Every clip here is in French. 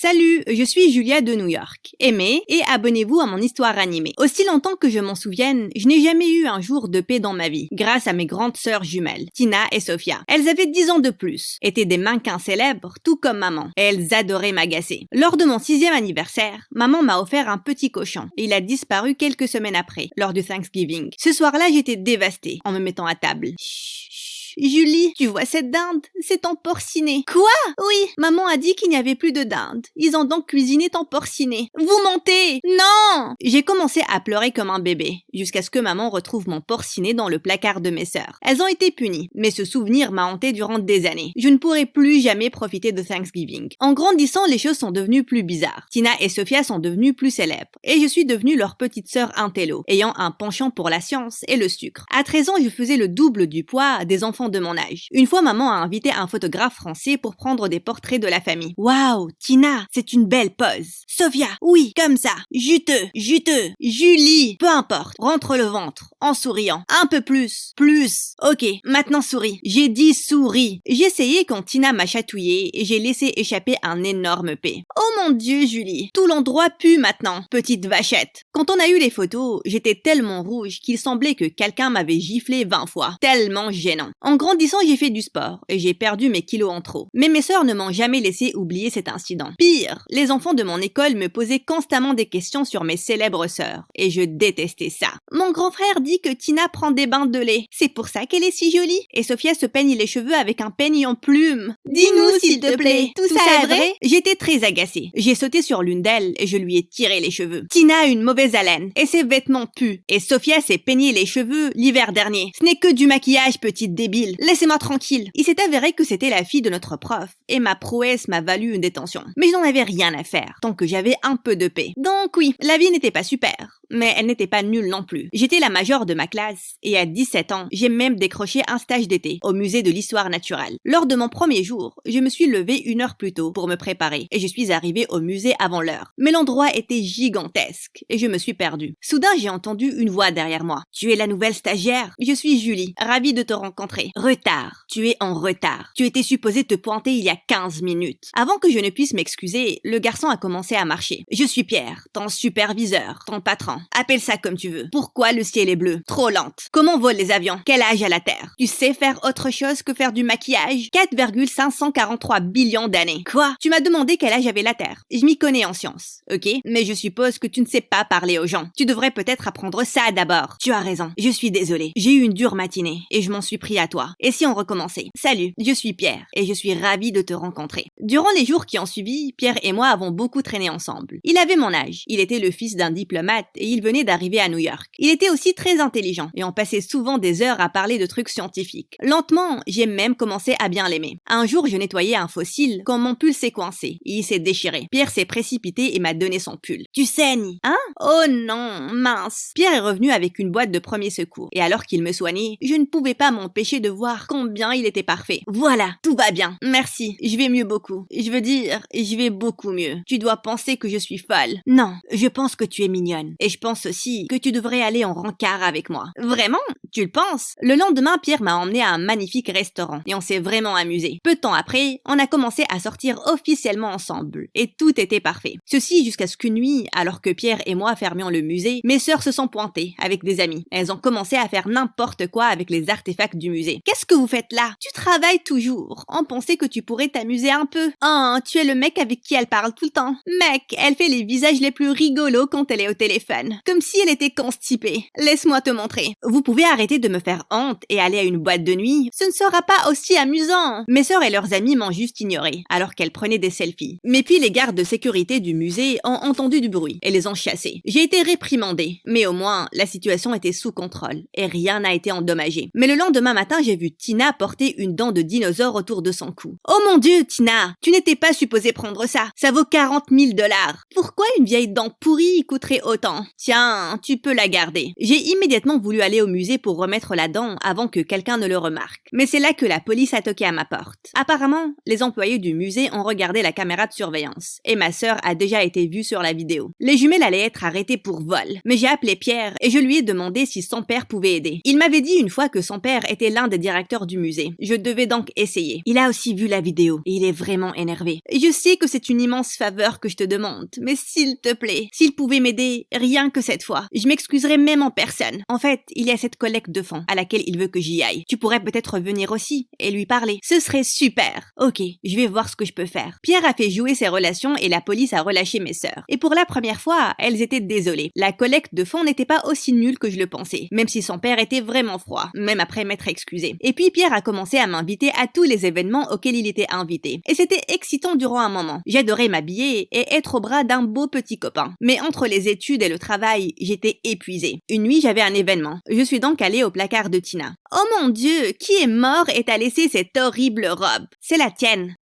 Salut, je suis Julia de New York. Aimez et abonnez-vous à mon histoire animée. Aussi longtemps que je m'en souvienne, je n'ai jamais eu un jour de paix dans ma vie, grâce à mes grandes sœurs jumelles, Tina et Sophia. Elles avaient 10 ans de plus, étaient des mannequins célèbres, tout comme maman, et elles adoraient m'agacer. Lors de mon 6e anniversaire, maman m'a offert un petit cochon. Il a disparu quelques semaines après, lors du Thanksgiving. Ce soir-là, j'étais dévastée en me mettant à table. Julie, tu vois cette dinde? C'est en porciné. Quoi? Oui, maman a dit qu'il n'y avait plus de dinde. Ils ont donc cuisiné en porciné. Vous mentez? Non! J'ai commencé à pleurer comme un bébé, jusqu'à ce que maman retrouve mon porciné dans le placard de mes sœurs. Elles ont été punies, mais ce souvenir m'a hanté durant des années. Je ne pourrai plus jamais profiter de Thanksgiving. En grandissant, les choses sont devenues plus bizarres. Tina et Sophia sont devenues plus célèbres, et je suis devenue leur petite sœur intello, ayant un penchant pour la science et le sucre. À 13 ans, je faisais le double du poids des enfants de mon âge. Une fois, maman a invité un photographe français pour prendre des portraits de la famille. Waouh, Tina, c'est une belle pose. Sophia, oui, comme ça. Juteux. Julie, peu importe. Rentre le ventre, en souriant. Un peu plus. Ok, maintenant souris. J'ai dit souris. J'ai essayé quand Tina m'a chatouillé et j'ai laissé échapper un énorme P. Oh mon Dieu, Julie. Tout l'endroit pue maintenant, petite vachette. Quand on a eu les photos, j'étais tellement rouge qu'il semblait que quelqu'un m'avait giflé 20 fois. Tellement gênant. En grandissant, j'ai fait du sport et j'ai perdu mes kilos en trop. Mais mes sœurs ne m'ont jamais laissé oublier cet incident. Pire, les enfants de mon école me posaient constamment des questions sur mes célèbres sœurs et je détestais ça. Mon grand frère dit que Tina prend des bains de lait. C'est pour ça qu'elle est si jolie. Et Sophia se peigne les cheveux avec un peigne en plume. Dis-nous s'il te plaît, tout ça est vrai? J'étais très agacée. J'ai sauté sur l'une d'elles et je lui ai tiré les cheveux. Tina a une mauvaise haleine et ses vêtements puent. Et Sophia s'est peigné les cheveux l'hiver dernier. Ce n'est que du maquillage, petite débile. Laissez-moi tranquille. Il s'est avéré que c'était la fille de notre prof et ma prouesse m'a valu une détention. Mais je n'en avais rien à faire tant que j'avais un peu de paix. Donc oui, la vie n'était pas super, mais elle n'était pas nulle non plus. J'étais la majeure de ma classe et à 17 ans, j'ai même décroché un stage d'été au musée de l'histoire naturelle. Lors de mon premier jour, je me suis levée 1 heure plus tôt pour me préparer et je suis arrivée au musée avant l'heure. Mais l'endroit était gigantesque et je me suis perdue. Soudain, j'ai entendu une voix derrière moi. Tu es la nouvelle stagiaire? Je suis Julie, ravie de te rencontrer. Retard. Tu es en retard. Tu étais supposée te pointer il y a 15 minutes. Avant que je ne puisse m'excuser, le garçon a commencé à marcher. Je suis Pierre, ton superviseur, ton patron. Appelle ça comme tu veux. Pourquoi le ciel est bleu? Trop lente. Comment volent les avions? Quel âge a la Terre? Tu sais faire autre chose que faire du maquillage? 4,543 billions d'années. Quoi? Tu m'as demandé quel âge avait la Terre. Je m'y connais en sciences, ok? Mais je suppose que tu ne sais pas parler aux gens. Tu devrais peut-être apprendre ça d'abord. Tu as raison. Je suis désolée. J'ai eu une dure matinée et je m'en suis pris à toi. Et si on recommençait? Salut, je suis Pierre et je suis ravie de te rencontrer. Durant les jours qui ont suivi, Pierre et moi avons beaucoup traîné ensemble. Il avait mon âge. Il était le fils d'un diplomate et il venait d'arriver à New York. Il était aussi très intelligent et on passait souvent des heures à parler de trucs scientifiques. Lentement, j'ai même commencé à bien l'aimer. Un jour, je nettoyais un fossile quand mon pull s'est coincé et il s'est déchiré. Pierre s'est précipité et m'a donné son pull. Tu saignes, hein? Oh non, mince. Pierre est revenu avec une boîte de premiers secours et alors qu'il me soignait, je ne pouvais pas m'empêcher de voir combien il était parfait. Voilà, tout va bien. Merci, je vais mieux beaucoup. Je veux dire, je vais beaucoup mieux. Tu dois penser que je suis folle. Non, je pense que tu es mignonne. Et je pense aussi que tu devrais aller en rencard avec moi. Vraiment? Tu le penses? Le lendemain, Pierre m'a emmené à un magnifique restaurant et on s'est vraiment amusé. Peu de temps après, on a commencé à sortir officiellement ensemble et tout était parfait. Ceci jusqu'à ce qu'une nuit, alors que Pierre et moi fermions le musée, mes sœurs se sont pointées avec des amis. Elles ont commencé à faire n'importe quoi avec les artefacts du musée. Qu'est-ce que vous faites là? Tu travailles toujours. On pensait que tu pourrais t'amuser un peu. Oh, tu es le mec avec qui elle parle tout le temps. Mec, elle fait les visages les plus rigolos quand elle est au téléphone. Comme si elle était constipée. Laisse-moi te montrer. Vous pouvez arrêter de me faire honte et aller à une boîte de nuit. Ce ne sera pas aussi amusant. Mes sœurs et leurs amis m'ont juste ignoré, alors qu'elles prenaient des selfies. Mais puis les gardes de sécurité du musée ont entendu du bruit et les ont chassés. J'ai été réprimandée, mais au moins, la situation était sous contrôle et rien n'a été endommagé. Mais le lendemain matin, j'ai vu Tina porter une dent de dinosaure autour de son cou. Oh mon Dieu, Tina, tu n'étais pas supposée prendre ça. Ça vaut 40 000 $. Pourquoi une vieille dent pourrie coûterait autant? Tiens, tu peux la garder. J'ai immédiatement voulu aller au musée pour remettre la dent avant que quelqu'un ne le remarque. Mais c'est là que la police a toqué à ma porte. Apparemment, les employés du musée ont regardé la caméra de surveillance. Et ma sœur a déjà été vue sur la vidéo. Les jumelles allaient être arrêtées pour vol. Mais j'ai appelé Pierre et je lui ai demandé si son père pouvait aider. Il m'avait dit une fois que son père était l'un des directeurs du musée. Je devais donc essayer. Il a aussi vu la vidéo et il est vraiment énervé. Je sais que c'est une immense faveur que je te demande, mais s'il te plaît, s'il pouvait m'aider, rien que cette fois, je m'excuserai même en personne. En fait, il y a cette collecte de fonds à laquelle il veut que j'y aille. Tu pourrais peut-être venir aussi et lui parler. Ce serait super. Ok, je vais voir ce que je peux faire. Pierre a fait jouer ses relations et la police a relâché mes sœurs. Et pour la première fois, elles étaient désolées. La collecte de fonds n'était pas aussi nulle que je le pensais, même si son père était vraiment froid, même après m'être excusé. Et puis Pierre a commencé à m'inviter à tous les événements auxquels il était invité. Et c'était excitant durant un moment. J'adorais m'habiller et être au bras d'un beau petit copain. Mais entre les études et le travail, j'étais épuisée. Une nuit, j'avais un événement. Je suis donc allée au placard de Tina. Oh mon Dieu, qui est mort et t'a laissé cette horrible robe? C'est la tienne.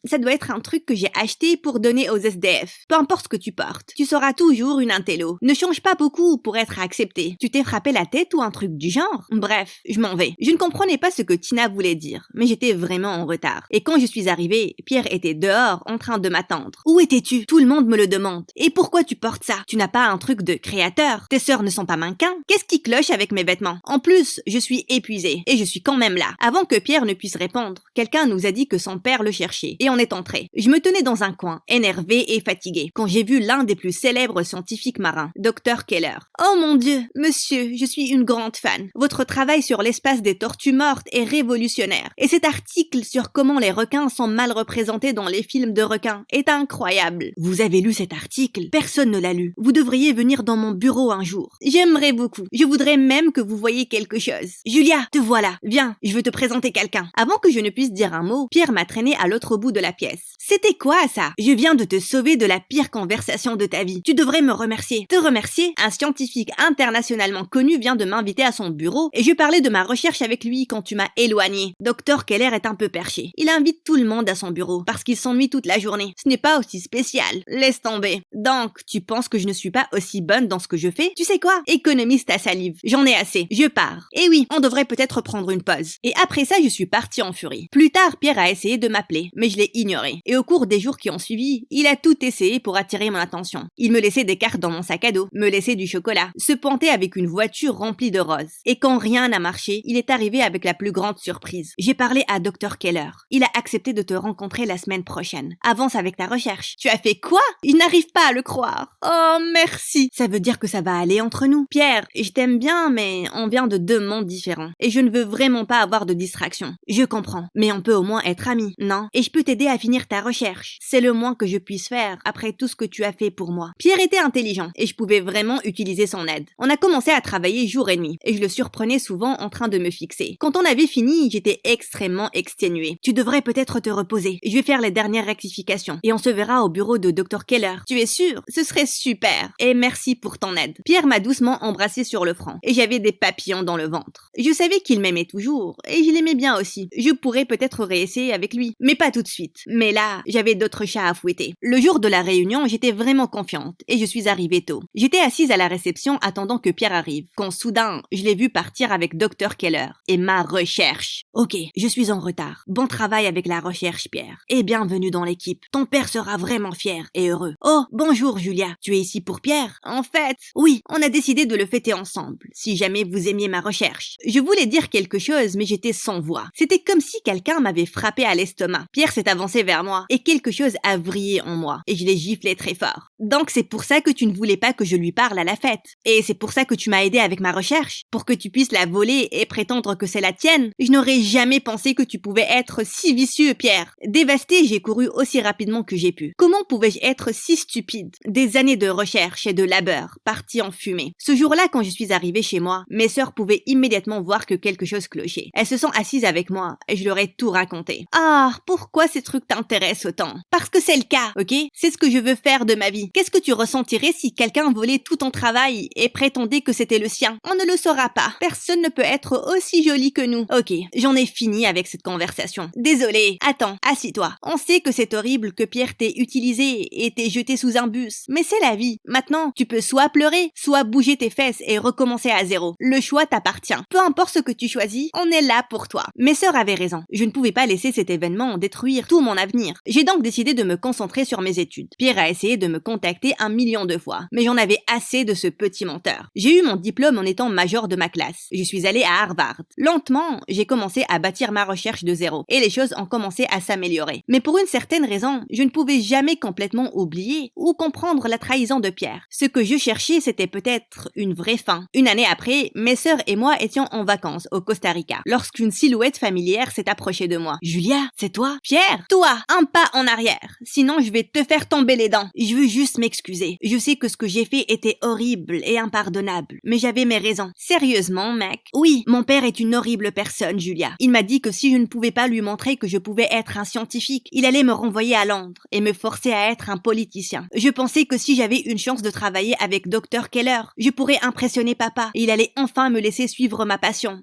Ça doit être un truc que j'ai acheté pour donner aux SDF. Peu importe ce que tu portes, tu seras toujours une intello. Ne change pas beaucoup pour être acceptée. Tu t'es frappé la tête ou un truc du genre? Bref, je m'en vais. Je ne comprenais pas ce que Tina voulait dire, mais j'étais vraiment en retard. Et quand je suis arrivée, Pierre était dehors en train de m'attendre. Où étais-tu? Tout le monde me le demande. Et pourquoi tu portes ça? Tu n'as pas un truc de créateur? Tes sœurs ne sont pas mannequins? Qu'est-ce qui cloche avec mes vêtements? En plus, je suis épuisée et je suis quand même là. Avant que Pierre ne puisse répondre, quelqu'un nous a dit que son père le cherchait et on est entré. Je me tenais dans un coin, énervée et fatiguée, quand j'ai vu l'un des plus célèbres scientifiques marins, Dr Keller. Oh mon Dieu, monsieur, je suis une grande fan. Votre travail sur l'espace des tortues mortes est révolutionnaire. Et cet article sur comment les requins sont mal représentés dans les films de requins est incroyable. Vous avez lu cet article? Personne ne l'a lu. Vous devriez venir dans mon bureau un jour. J'aimerais beaucoup. Je voudrais même que vous voyiez quelque chose. Julia, te voilà. Viens, je veux te présenter quelqu'un. Avant que je ne puisse dire un mot, Pierre m'a traîné à l'autre bout de la pièce. C'était quoi ça? Je viens de te sauver de la pire conversation de ta vie. Tu devrais me remercier. Te remercier? Un scientifique internationalement connu vient de m'inviter à son bureau et je parlais de ma recherche avec lui quand tu m'as éloigné. Dr Keller est un peu perché. Il invite tout le monde à son bureau parce qu'il s'ennuie toute la journée. Ce n'est pas aussi spécial. Laisse tomber. Donc, tu penses que je ne suis pas aussi bonne dans ce que je fais? Tu sais quoi? Économise ta salive. J'en ai assez. Je pars. Et oui, on devrait peut-être prendre une pause. Et après ça, je suis partie en furie. Plus tard, Pierre a essayé de m'appeler, mais je l'ai ignoré. Et au cours des jours qui ont suivi, il a tout essayé pour attirer mon attention. Il me laissait des cartes dans mon sac à dos, me laissait du chocolat, se pointait avec une voiture remplie de roses. Et quand rien n'a marché, il est arrivé avec la plus grande surprise. J'ai parlé à Dr Keller. Il a accepté de te rencontrer la semaine prochaine. Avance avec ta recherche. Tu as fait quoi? Il n'arrive pas à le croire. Oh, merci. Ça veut dire que ça va aller entre nous. Pierre, je t'aime bien, mais on vient de deux mondes différents. Et je ne veux vraiment pas avoir de distraction. Je comprends. Mais on peut au moins être amis, non? Et je peux t'aider à finir ta recherche. C'est le moins que je puisse faire après tout ce que tu as fait pour moi. Pierre était intelligent et je pouvais vraiment utiliser son aide. On a commencé à travailler jour et nuit et je le surprenais souvent en train de me fixer. Quand on avait fini, j'étais extrêmement exténuée. Tu devrais peut-être te reposer. Je vais faire les dernières rectifications et on se verra au bureau de Dr Keller. Tu es sûr? Ce serait super. Et merci pour ton aide. Pierre m'a doucement embrassé sur le front et j'avais des papillons dans le ventre. Je savais qu'il m'aimait toujours et je l'aimais bien aussi. Je pourrais peut-être réessayer avec lui, mais pas tout de suite. Mais là, j'avais d'autres chats à fouetter. Le jour de la réunion, j'étais vraiment confiante et je suis arrivée tôt. J'étais assise à la réception attendant que Pierre arrive, quand soudain, je l'ai vu partir avec Dr Keller et ma recherche. Ok, je suis en retard. Bon travail avec la recherche, Pierre. Et bienvenue dans l'équipe. Ton père sera vraiment fier et heureux. Oh, bonjour Julia. Tu es ici pour Pierre? En fait, oui, on a décidé de le fêter ensemble, si jamais vous aimiez ma recherche. Je voulais dire quelque chose, mais j'étais sans voix. C'était comme si quelqu'un m'avait frappé à l'estomac. Pierre s'est avancé vers moi et quelque chose a vrillé en moi et je l'ai giflé très fort. Donc c'est pour ça que tu ne voulais pas que je lui parle à la fête. Et c'est pour ça que tu m'as aidé avec ma recherche, pour que tu puisses la voler et prétendre que c'est la tienne. Je n'aurais jamais pensé que tu pouvais être si vicieux, Pierre. Dévastée, j'ai couru aussi rapidement que j'ai pu. Comment pouvais-je être si stupide? Des années de recherche et de labeur parties en fumée. Ce jour-là, quand je suis arrivée chez moi, mes sœurs pouvaient immédiatement voir savoir que quelque chose clochait. Elles se sont assises avec moi et je leur ai tout raconté. Ah, pourquoi ces trucs t'intéressent autant? Parce que c'est le cas, ok? C'est ce que je veux faire de ma vie. Qu'est-ce que tu ressentirais si quelqu'un volait tout ton travail et prétendait que c'était le sien? On ne le saura pas. Personne ne peut être aussi joli que nous. Ok, j'en ai fini avec cette conversation. Désolée. Attends, assis-toi. On sait que c'est horrible que Pierre t'ait utilisé et t'ait jeté sous un bus, mais c'est la vie. Maintenant, tu peux soit pleurer, soit bouger tes fesses et recommencer à zéro. Le choix t'appartient. Peu importe ce que tu choisis, on est là pour toi. Mes sœurs avaient raison. Je ne pouvais pas laisser cet événement détruire tout mon avenir. J'ai donc décidé de me concentrer sur mes études. Pierre a essayé de me contacter 1 million de fois, mais j'en avais assez de ce petit menteur. J'ai eu mon diplôme en étant major de ma classe. Je suis allée à Harvard. Lentement, j'ai commencé à bâtir ma recherche de zéro, et les choses ont commencé à s'améliorer. Mais pour une certaine raison, je ne pouvais jamais complètement oublier ou comprendre la trahison de Pierre. Ce que je cherchais, c'était peut-être une vraie fin. Une année après, mes sœurs et moi étions en vacances au Costa Rica, lorsqu'une silhouette familière s'est approchée de moi. Julia, c'est toi? Pierre? Toi, un pas en arrière. Sinon, je vais te faire tomber les dents. Je veux juste m'excuser. Je sais que ce que j'ai fait était horrible et impardonnable, mais j'avais mes raisons. Sérieusement, mec? Oui, mon père est une horrible personne, Julia. Il m'a dit que si je ne pouvais pas lui montrer que je pouvais être un scientifique, il allait me renvoyer à Londres et me forcer à être un politicien. Je pensais que si j'avais une chance de travailler avec Dr. Keller, je pourrais impressionner papa et il allait enfin me laisser suivre ma passion.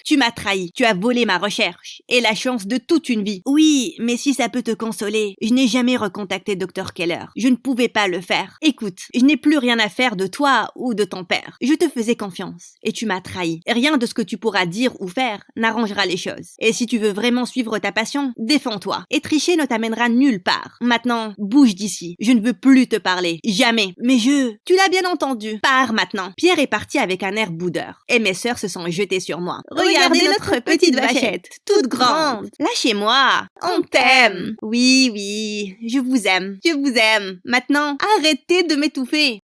Tu m'as trahi. Tu as volé ma recherche et la chance de toute une vie. Oui, mais si ça peut te consoler, je n'ai jamais recontacté Dr. Keller. Je ne pouvais pas le faire. Écoute, je n'ai plus rien à faire de toi ou de ton père. Je te faisais confiance et tu m'as trahi. Rien de ce que tu pourras dire ou faire n'arrangera les choses. Et si tu veux vraiment suivre ta passion, défends-toi. Et tricher ne t'amènera nulle part. Maintenant, bouge d'ici. Je ne veux plus te parler. Jamais. Mais tu l'as bien entendu. Pars maintenant. Pierre est parti avec un air boudeur. Et mes sœurs se sont jetées sur moi. Regardez notre petite vachette, toute grande. Lâchez-moi. On t'aime. Oui, je vous aime. Je vous aime. Maintenant, arrêtez de m'étouffer.